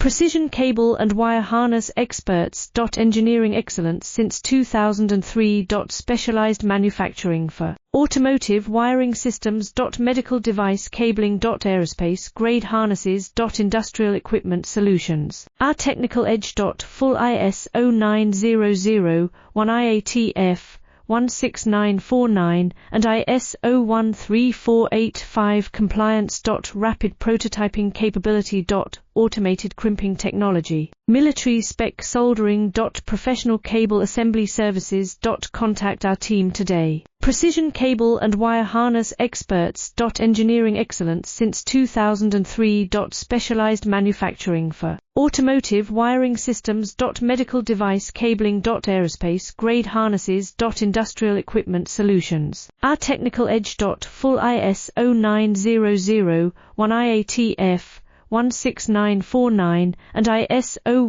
Precision cable and wire harness experts. Engineering excellence since 2003. Specialized manufacturing for automotive wiring systems. Medical device cabling. Aerospace grade harnesses. Industrial equipment solutions. Our technical edge. Full ISO 9001 16949 and ISO 13485 compliance. Rapid prototyping capability. Automated crimping technology. Military spec soldering. Professional cable assembly services. Contact our team today. Precision cable and wire harness experts. Engineering excellence since 2003. Specialized manufacturing for automotive wiring systems. Medical device cabling. Aerospace grade harnesses. Industrial equipment solutions. Our technical edge. Full ISO 9001 16949 and ISO